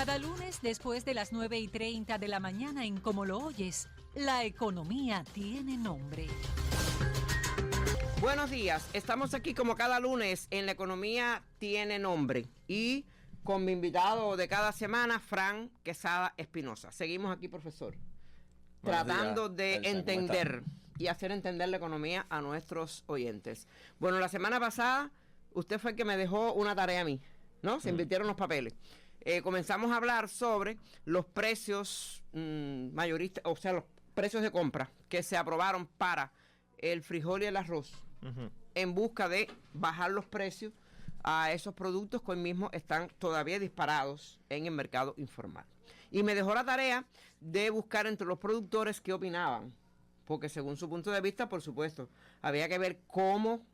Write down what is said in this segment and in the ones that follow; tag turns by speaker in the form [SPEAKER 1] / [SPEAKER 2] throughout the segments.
[SPEAKER 1] Cada lunes después de las 9:30 de la mañana en Como lo oyes, la economía tiene nombre.
[SPEAKER 2] Buenos días, estamos aquí como cada lunes en La Economía Tiene Nombre y con mi invitado de cada semana, Fran Quesada Espinosa. Seguimos aquí, profesor, tratando de entender y hacer entender la economía a nuestros oyentes. Bueno, la semana pasada usted fue el que me dejó una tarea a mí, ¿no? Se invirtieron los papeles. Comenzamos a hablar sobre los precios mayoristas, o sea, los precios de compra que se aprobaron para el frijol y el arroz, en busca de bajar los precios a esos productos que hoy mismo están todavía disparados en el mercado informal. Y me dejó la tarea de buscar entre los productores qué opinaban, porque según su punto de vista, por supuesto, había que ver cómo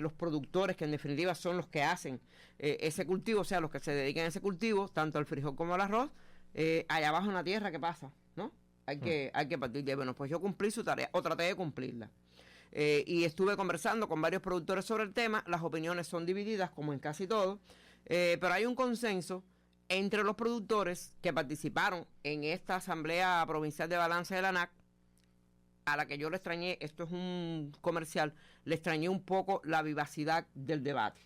[SPEAKER 2] los productores, que en definitiva son los que hacen ese cultivo, o sea, los que se dedican a ese cultivo, tanto al frijol como al arroz, allá abajo en la tierra, ¿qué pasa? ¿No? Hay que partir de, bueno, pues yo cumplí su tarea, o traté de cumplirla. Y estuve conversando con varios productores sobre el tema. Las opiniones son divididas, como en casi todo, pero hay un consenso entre los productores que participaron en esta Asamblea Provincial de Balance de la ANAC, a la que yo le extrañé, esto es un comercial, le extrañé un poco la vivacidad del debate.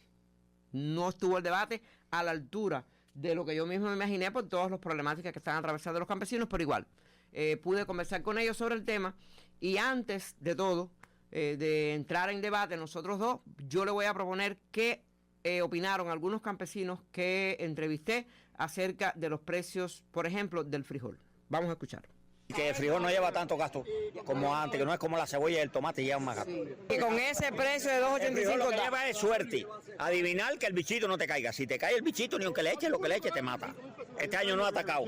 [SPEAKER 2] No estuvo el debate a la altura de lo que yo mismo me imaginé por todas las problemáticas que están atravesando los campesinos, pero igual, pude conversar con ellos sobre el tema. Y antes de todo, de entrar en debate nosotros dos, yo le voy a proponer qué opinaron algunos campesinos que entrevisté acerca de los precios, por ejemplo, del frijol. Vamos a escuchar.
[SPEAKER 3] Que el frijol no lleva tanto gasto como antes, que no es como la cebolla y el tomate llevan más gasto.
[SPEAKER 2] Y con ese precio de 2.85
[SPEAKER 3] lo que lleva es suerte, adivinar que el bichito no te caiga. Si te cae el bichito, ni aunque le eches lo que le eches, te mata. Este año no ha atacado.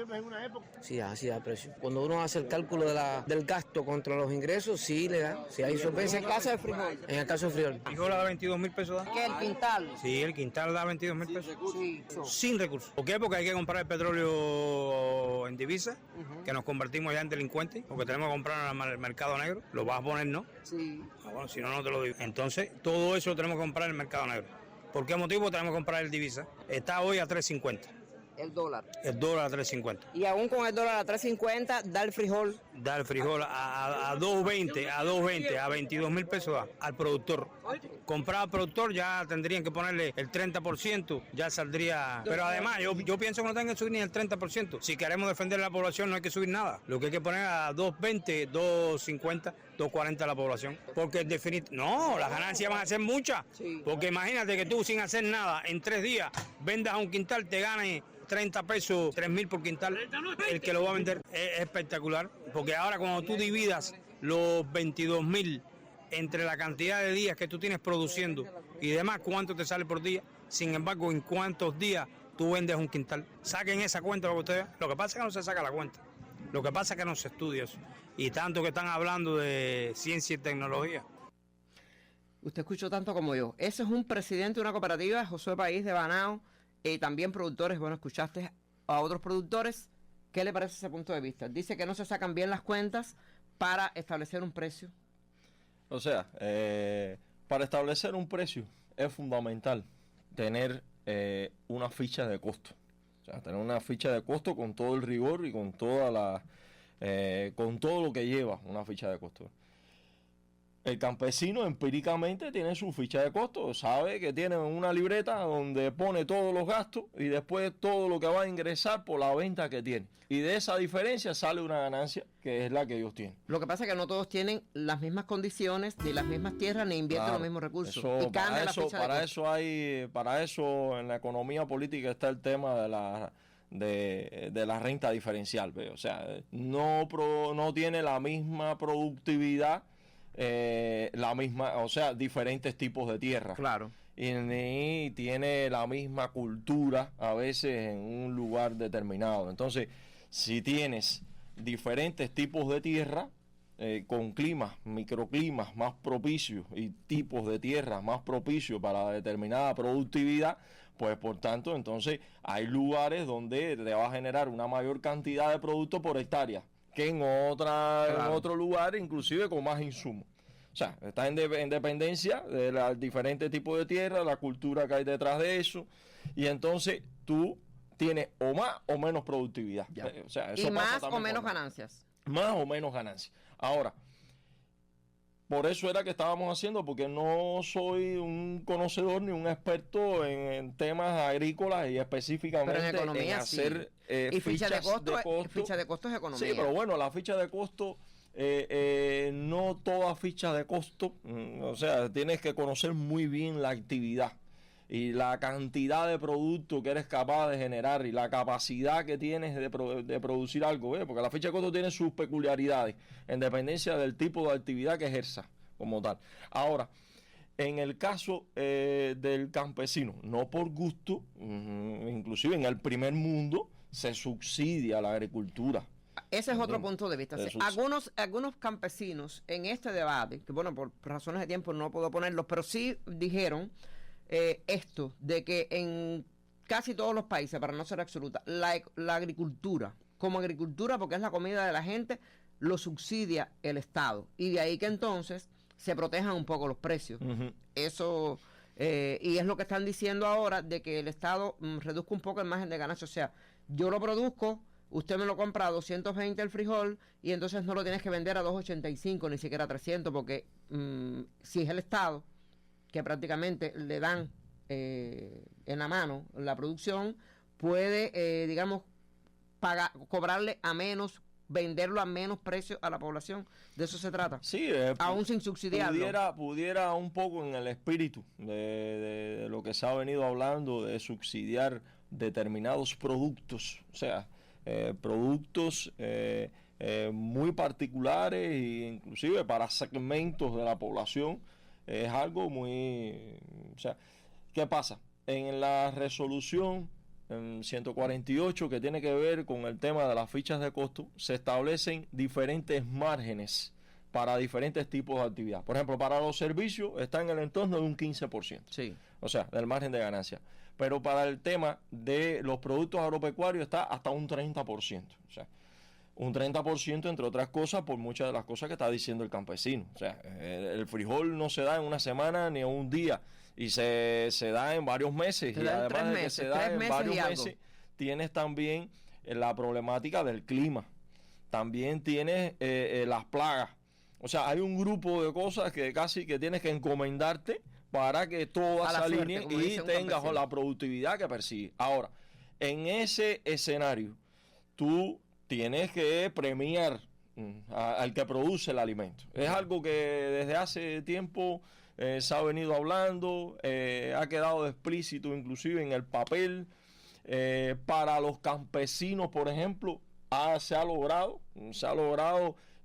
[SPEAKER 4] Sí, así da precio. Cuando uno hace el cálculo del gasto contra los ingresos, sí le da. Si hay solvencia.
[SPEAKER 2] En el caso del frijol.
[SPEAKER 4] En el caso del frijol.
[SPEAKER 5] El frijol da 22.000 pesos.
[SPEAKER 2] ¿Qué, el quintal?
[SPEAKER 5] Sí, el quintal da 22.000 pesos.
[SPEAKER 2] Sí.
[SPEAKER 5] Sin recursos. ¿Por qué? Porque hay que comprar el petróleo en divisa, que nos convertimos ya en delincuentes, porque tenemos que comprar en el mercado negro. Lo vas a poner, ¿no?
[SPEAKER 2] Sí.
[SPEAKER 5] Bueno, si no, no te lo digo. Entonces, todo eso lo tenemos que comprar en el mercado negro. ¿Por qué motivo tenemos que comprar el divisa? Está hoy a 3.50.
[SPEAKER 2] El dólar.
[SPEAKER 5] El dólar a 3.50.
[SPEAKER 2] Y aún con el dólar a 3.50, da el frijol.
[SPEAKER 5] Da el frijol a 2.20, a 22.000 pesos da al productor. Comprar al productor ya tendrían que ponerle el 30%, ya saldría. Pero además, yo pienso que no tengan que subir ni el 30%. Si queremos defender a la población, no hay que subir nada. Lo que hay que poner a 2.20, 2.50, 2.40 a la población. Porque en definitiva, no, las ganancias van a ser muchas. Porque imagínate que tú sin hacer nada, en 3 días, vendas a un quintal, te ganes 30 pesos, 3.000 por quintal, el que lo va a vender es espectacular, porque ahora cuando tú dividas los 22.000 entre la cantidad de días que tú tienes produciendo y demás, cuánto te sale por día, sin embargo, en cuántos días tú vendes un quintal. Saquen esa cuenta, lo que pasa es que no se saca la cuenta, lo que pasa es que no se estudia eso, y tanto que están hablando de ciencia y tecnología.
[SPEAKER 2] Usted escuchó tanto como yo. Ese es un presidente de una cooperativa, Josué País de Banao. También productores, bueno, escuchaste a otros productores. ¿Qué le parece ese punto de vista? Dice que no se sacan bien las cuentas para establecer un precio.
[SPEAKER 6] O sea, para establecer un precio es fundamental tener una ficha de costo. O sea, tener una ficha de costo con todo el rigor y con toda con todo lo que lleva una ficha de costo. El campesino empíricamente tiene su ficha de costo, sabe que tiene una libreta donde pone todos los gastos y después todo lo que va a ingresar por la venta que tiene. Y de esa diferencia sale una ganancia que es la que ellos tienen.
[SPEAKER 2] Lo que pasa es que no todos tienen las mismas condiciones, ni las mismas tierras, ni invierten los mismos recursos. Y cambia la ficha de costo.
[SPEAKER 6] Para eso en la economía política está el tema de la renta diferencial, ¿ve? O sea, no tiene la misma productividad. Diferentes tipos de tierra.
[SPEAKER 2] Claro.
[SPEAKER 6] Y ni tiene la misma cultura a veces en un lugar determinado. Entonces, si tienes diferentes tipos de tierra, con climas, microclimas más propicios y tipos de tierra más propicios para determinada productividad, pues por tanto, entonces hay lugares donde te va a generar una mayor cantidad de producto por hectárea que en otro lugar, inclusive con más insumos. O sea, está en dependencia de los diferentes tipos de tierra, la cultura que hay detrás de eso, y entonces tú tiene o más o menos productividad. O sea, eso
[SPEAKER 2] y
[SPEAKER 6] pasa
[SPEAKER 2] más o
[SPEAKER 6] también
[SPEAKER 2] menos
[SPEAKER 6] con-
[SPEAKER 2] ganancias.
[SPEAKER 6] Más o menos ganancias. Ahora, por eso era que estábamos haciendo, porque no soy un conocedor ni un experto en temas agrícolas y específicamente
[SPEAKER 2] Pero en economía sí.
[SPEAKER 6] hacer
[SPEAKER 2] Y ficha de
[SPEAKER 6] fichas
[SPEAKER 2] costo, ficha de costo es economía.
[SPEAKER 6] Sí, pero bueno, la ficha de costo, no toda ficha de costo, o sea, tienes que conocer muy bien la actividad y la cantidad de producto que eres capaz de generar y la capacidad que tienes de producir algo, porque la ficha de costo tiene sus peculiaridades en dependencia del tipo de actividad que ejerza como tal. Ahora, en el caso del campesino, no por gusto, inclusive en el primer mundo se subsidia la agricultura.
[SPEAKER 2] Ese es otro punto de vista.
[SPEAKER 6] Eso
[SPEAKER 2] Algunos campesinos en este debate, que bueno, por razones de tiempo no puedo ponerlos, pero sí dijeron esto, de que en casi todos los países, para no ser absoluta, la agricultura, como agricultura, porque es la comida de la gente, lo subsidia el Estado. Y de ahí que entonces se protejan un poco los precios. Eso, y es lo que están diciendo ahora, de que el Estado reduzca un poco el margen de ganancia. O sea, yo lo produzco, usted me lo compra a 220 el frijol y entonces no lo tienes que vender a 285, ni siquiera a 300, porque si es el Estado que prácticamente le dan en la mano la producción, puede, digamos, cobrarle a menos, venderlo a menos precio a la población. De eso se trata.
[SPEAKER 6] Sí,
[SPEAKER 2] aún sin subsidiarlo.
[SPEAKER 6] Pudiera un poco en el espíritu de lo que se ha venido hablando de subsidiar determinados productos, o sea, productos muy particulares e inclusive para segmentos de la población. Es algo muy... O sea, ¿qué pasa? En la resolución 148, que tiene que ver con el tema de las fichas de costo, se establecen diferentes márgenes para diferentes tipos de actividad. Por ejemplo, para los servicios está en el entorno de un 15%.
[SPEAKER 2] Sí.
[SPEAKER 6] O sea, del margen de ganancia. Pero para el tema de los productos agropecuarios está hasta un 30%. O sea, un 30%, entre otras cosas, por muchas de las cosas que está diciendo el campesino. O sea, el frijol no se da en una semana ni en un día, y se da en varios meses. Y además de que se da en varios meses, tienes también la problemática del clima. También tienes las plagas. O sea, hay un grupo de cosas que casi que tienes que encomendarte para que todas se alineen y tengas la productividad que persigues. Ahora, en ese escenario, tú tienes que premiar al que produce el alimento. Es algo que desde hace tiempo se ha venido hablando, ha quedado explícito inclusive en el papel. Para los campesinos, por ejemplo, se ha logrado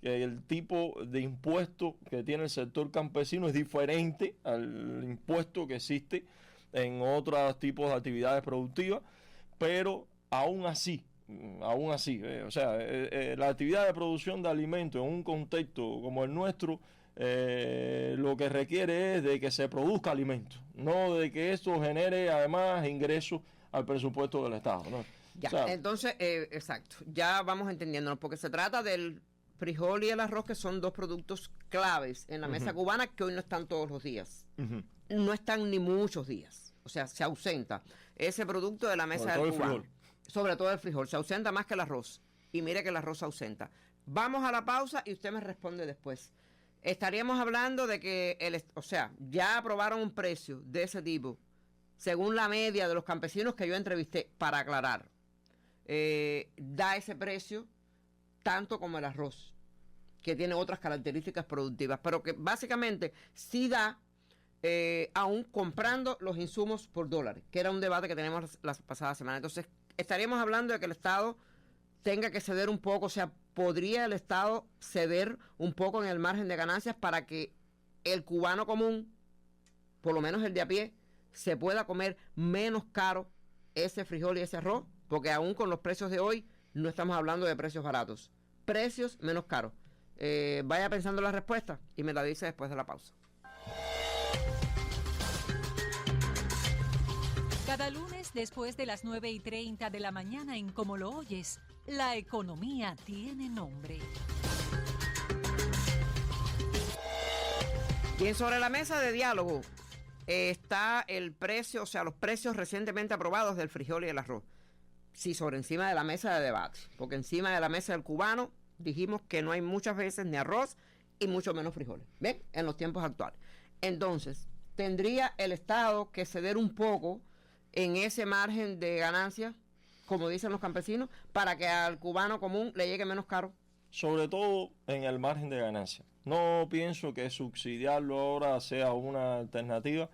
[SPEAKER 6] el tipo de impuesto que tiene el sector campesino es diferente al impuesto que existe en otros tipos de actividades productivas, pero aún así, o sea, la actividad de producción de alimentos en un contexto como el nuestro, lo que requiere es de que se produzca alimento, no de que esto genere además ingresos al presupuesto del Estado, ¿no?
[SPEAKER 2] Ya,
[SPEAKER 6] o sea,
[SPEAKER 2] entonces, exacto, ya vamos entendiéndonos, porque se trata del frijol y el arroz, que son dos productos claves en la mesa cubana, que hoy no están todos los días, no están ni muchos días, o sea, se ausenta ese producto de la mesa del cubano. Sobre todo el frijol, se ausenta más que el arroz. Y mire que el arroz se ausenta. Vamos a la pausa y usted me responde después. Estaríamos hablando de que, o sea, ya aprobaron un precio de ese tipo, según la media de los campesinos que yo entrevisté, para aclarar. Da ese precio tanto como el arroz, que tiene otras características productivas, pero que básicamente sí da, aún comprando los insumos por dólares, que era un debate que teníamos la pasada semana. Entonces, estaríamos hablando de que el Estado tenga que ceder un poco, o sea, podría el Estado ceder un poco en el margen de ganancias para que el cubano común, por lo menos el de a pie, se pueda comer menos caro ese frijol y ese arroz, porque aún con los precios de hoy no estamos hablando de precios baratos, precios menos caros. Vaya pensando la respuesta y me la dice después de la pausa.
[SPEAKER 1] Cada lunes después de las 9:30 de la mañana en Como lo oyes, la economía tiene nombre.
[SPEAKER 2] Bien, sobre la mesa de diálogo está el precio, o sea, los precios recientemente aprobados del frijol y el arroz. Sí, sobre encima de la mesa de debate, porque encima de la mesa del cubano dijimos que no hay muchas veces ni arroz y mucho menos frijoles, ¿ven? En los tiempos actuales. Entonces, tendría el Estado que ceder un poco en ese margen de ganancias, como dicen los campesinos, para que al cubano común le llegue menos caro.
[SPEAKER 6] Sobre todo en el margen de ganancia. No pienso que subsidiarlo ahora sea una alternativa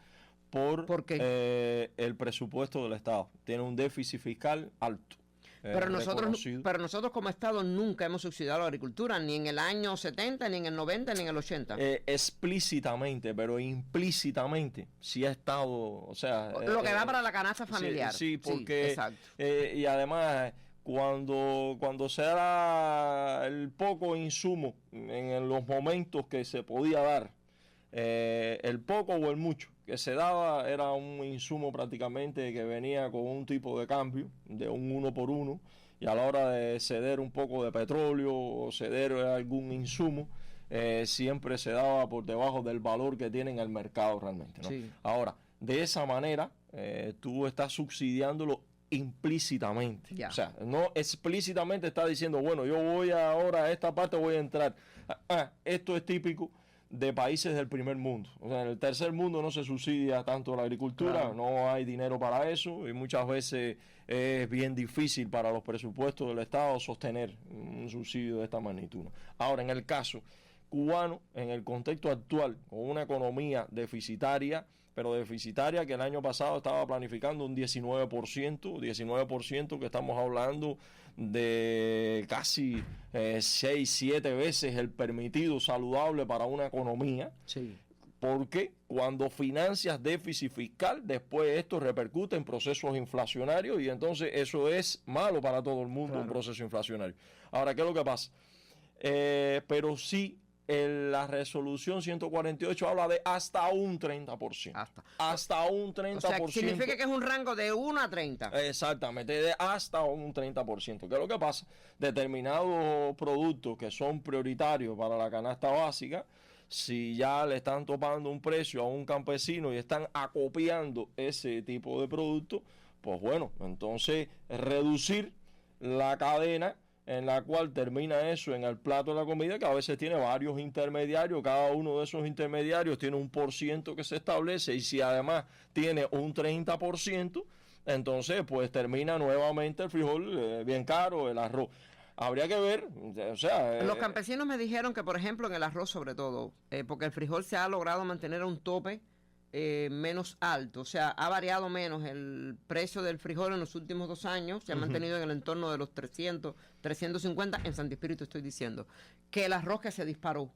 [SPEAKER 2] ¿Por qué?
[SPEAKER 6] el presupuesto del Estado. Tiene un déficit fiscal alto.
[SPEAKER 2] Pero nosotros
[SPEAKER 6] reconocido.
[SPEAKER 2] como Estado nunca hemos subsidiado la agricultura, ni en el año 70, ni en el 90, ni en el 80.
[SPEAKER 6] Explícitamente, pero implícitamente, sí ha estado, o sea...
[SPEAKER 2] Lo que va para la canasta familiar.
[SPEAKER 6] Sí, porque...
[SPEAKER 2] exacto.
[SPEAKER 6] Y además, cuando se da el poco insumo en los momentos que se podía dar, el poco o el mucho que se daba era un insumo prácticamente que venía con un tipo de cambio de un 1 por 1, y a la hora de ceder un poco de petróleo o ceder algún insumo, siempre se daba por debajo del valor que tiene en el mercado realmente, ¿no?
[SPEAKER 2] Sí.
[SPEAKER 6] Ahora, de esa manera, tú estás subsidiándolo implícitamente.
[SPEAKER 2] Ya.
[SPEAKER 6] O sea, no explícitamente está diciendo, bueno, yo voy ahora a esta parte, voy a entrar. Esto es típico de países del primer mundo. O sea, en el tercer mundo no se subsidia tanto la agricultura,
[SPEAKER 2] claro,
[SPEAKER 6] no hay dinero para eso, y muchas veces es bien difícil para los presupuestos del Estado sostener un subsidio de esta magnitud, ¿no? Ahora, en el caso cubano, en el contexto actual, con una economía deficitaria, pero deficitaria que el año pasado estaba planificando un 19%, que estamos hablando de casi 6, 7 veces el permitido saludable para una economía.
[SPEAKER 2] Sí.
[SPEAKER 6] Porque cuando financias déficit fiscal, después esto repercute en procesos inflacionarios, y entonces eso es malo para todo el mundo, claro, un proceso inflacionario. Ahora, ¿qué es lo que pasa? Pero sí, la resolución 148 habla de hasta un 30%. Hasta un 30%. O sea,
[SPEAKER 2] significa que es un rango de 1 a 30.
[SPEAKER 6] Exactamente, de hasta un 30%. ¿Qué es lo que pasa? Determinados productos que son prioritarios para la canasta básica, si ya le están topando un precio a un campesino y están acopiando ese tipo de producto, pues bueno, entonces reducir la cadena en la cual termina eso en el plato de la comida, que a veces tiene varios intermediarios, cada uno de esos intermediarios tiene un % que se establece, y si además tiene un 30%, entonces pues termina nuevamente el frijol bien caro, el arroz. Habría que ver, o sea...
[SPEAKER 2] Los campesinos me dijeron que, por ejemplo, en el arroz sobre todo, porque el frijol se ha logrado mantener a un tope menos alto, o sea, ha variado menos el precio del frijol en los últimos 2 años, se ha mantenido en el entorno de los 300, 350, en Santi Espíritu estoy diciendo, que el arroz que se disparó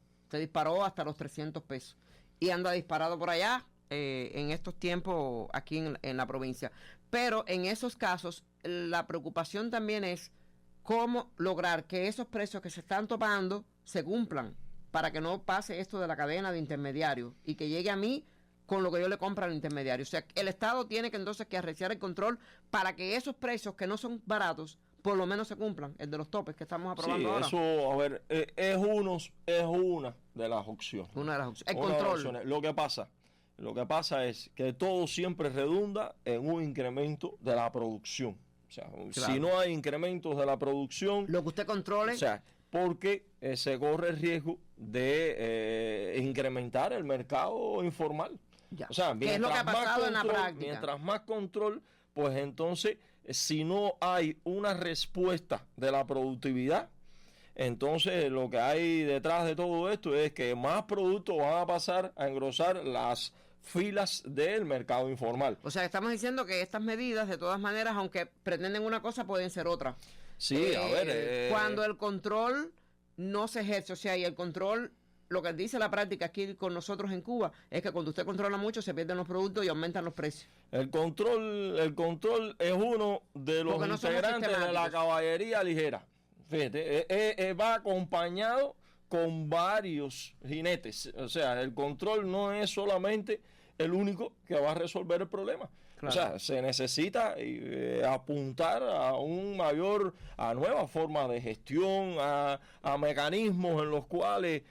[SPEAKER 2] hasta los 300 pesos, y anda disparado por allá en estos tiempos aquí en la provincia. Pero en esos casos, la preocupación también es cómo lograr que esos precios que se están topando se cumplan, para que no pase esto de la cadena de intermediarios y que llegue a mí con lo que yo le compro al intermediario. O sea, el Estado tiene que entonces que arreciar el control para que esos precios que no son baratos, por lo menos se cumplan, el de los topes que estamos aprobando ahora.
[SPEAKER 6] Eso, a ver, es una de las opciones.
[SPEAKER 2] Una de las opciones. El control.
[SPEAKER 6] Lo que pasa es que todo siempre redunda en un incremento de la producción. O sea, claro, si no hay incrementos de la producción,
[SPEAKER 2] lo que usted controle,
[SPEAKER 6] o sea, porque se corre el riesgo de incrementar el mercado informal.
[SPEAKER 2] Ya.
[SPEAKER 6] O sea,
[SPEAKER 2] ¿qué es lo que ha pasado en la práctica?
[SPEAKER 6] Mientras más control, pues entonces, si no hay una respuesta de la productividad, entonces lo que hay detrás de todo esto es que más productos van a pasar a engrosar las filas del mercado informal.
[SPEAKER 2] O sea, estamos diciendo que estas medidas, de todas maneras, aunque pretenden una cosa, pueden ser otra.
[SPEAKER 6] Sí, a ver...
[SPEAKER 2] cuando el control no se ejerce, o sea, y el control, lo que dice la práctica aquí con nosotros en Cuba, es que cuando usted controla mucho, se pierden los productos y aumentan los precios.
[SPEAKER 6] El control es uno de los integrantes de la caballería ligera. Fíjate, va acompañado con varios jinetes. O sea, el control no es solamente el único que va a resolver el problema.
[SPEAKER 2] Claro.
[SPEAKER 6] O sea, se necesita apuntar a nuevas formas de gestión, a mecanismos en los cuales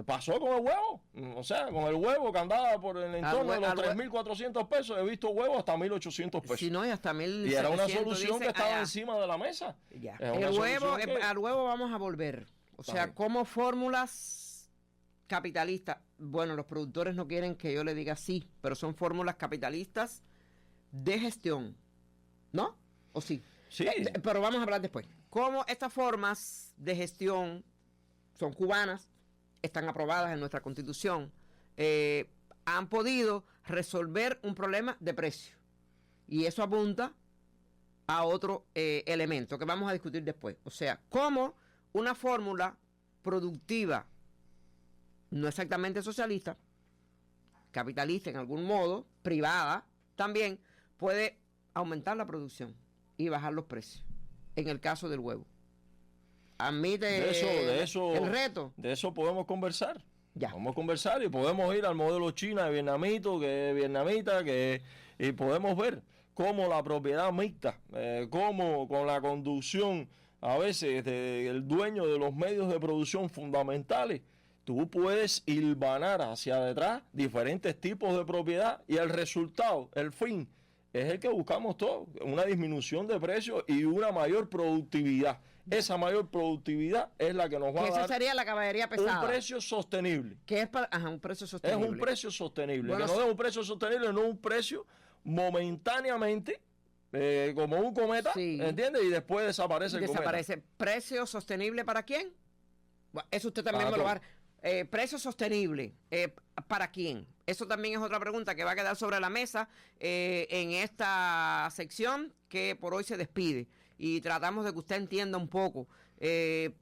[SPEAKER 6] pasó con el huevo. O sea, con el huevo que andaba por el entorno de los 3.400 pesos, he visto huevos hasta 1.800 pesos.
[SPEAKER 2] Si no, y hasta 1.700.
[SPEAKER 6] Y era una solución
[SPEAKER 2] dice,
[SPEAKER 6] que estaba encima de la mesa.
[SPEAKER 2] Ya.
[SPEAKER 6] Es
[SPEAKER 2] Al huevo vamos a volver. O sea, como fórmulas capitalistas. Bueno, los productores no quieren que yo le diga sí, pero son fórmulas capitalistas de gestión. ¿No? ¿O sí?
[SPEAKER 6] Sí.
[SPEAKER 2] Pero vamos a hablar después. Cómo estas formas de gestión son cubanas, están aprobadas en nuestra Constitución, han podido resolver un problema de precio. Y eso apunta a otro elemento que vamos a discutir después. O sea, cómo una fórmula productiva, no exactamente socialista, capitalista en algún modo, privada también, puede aumentar la producción y bajar los precios. En el caso del huevo. Admite el reto.
[SPEAKER 6] De eso podemos conversar.
[SPEAKER 2] Ya.
[SPEAKER 6] Podemos conversar y podemos ir al modelo China de vietnamita, y podemos ver cómo la propiedad mixta, cómo con la conducción a veces del dueño de los medios de producción fundamentales, tú puedes hilvanar hacia detrás diferentes tipos de propiedad y el resultado, el fin, es el que buscamos todos, una disminución de precios y una mayor productividad. Esa mayor productividad es la que nos va a dar.
[SPEAKER 2] Esa sería la caballería pesada.
[SPEAKER 6] Un precio sostenible.
[SPEAKER 2] Que es para, un precio sostenible.
[SPEAKER 6] Es un precio sostenible.
[SPEAKER 2] Bueno,
[SPEAKER 6] que no es un precio sostenible, no un precio momentáneamente, como un cometa,
[SPEAKER 2] sí.
[SPEAKER 6] ¿Entiendes? Y después desaparece el cometa.
[SPEAKER 2] ¿Precio sostenible para quién? Bueno, eso usted también me lo va a dar. Precio sostenible, ¿para quién? Eso también es otra pregunta que va a quedar sobre la mesa en esta sección que por hoy se despide. Y tratamos de que usted entienda un poco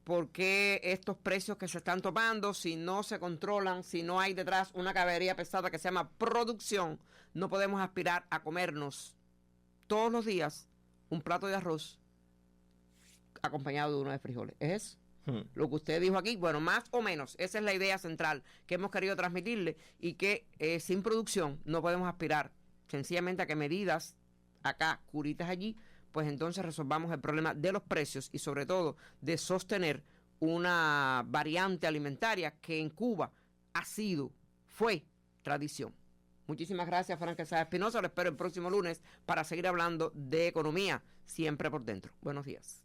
[SPEAKER 2] por qué estos precios que se están topando, si no se controlan, si no hay detrás una caballería pesada que se llama producción, no podemos aspirar a comernos todos los días un plato de arroz acompañado de uno de frijoles. ¿Es eso? Lo que usted dijo aquí, bueno, más o menos, esa es la idea central que hemos querido transmitirle y que sin producción no podemos aspirar sencillamente a que medidas acá, curitas allí, pues entonces resolvamos el problema de los precios y sobre todo de sostener una variante alimentaria que en Cuba fue tradición. Muchísimas gracias, Frank Quesada Espinosa. Lo espero el próximo lunes para seguir hablando de economía, siempre por dentro. Buenos días.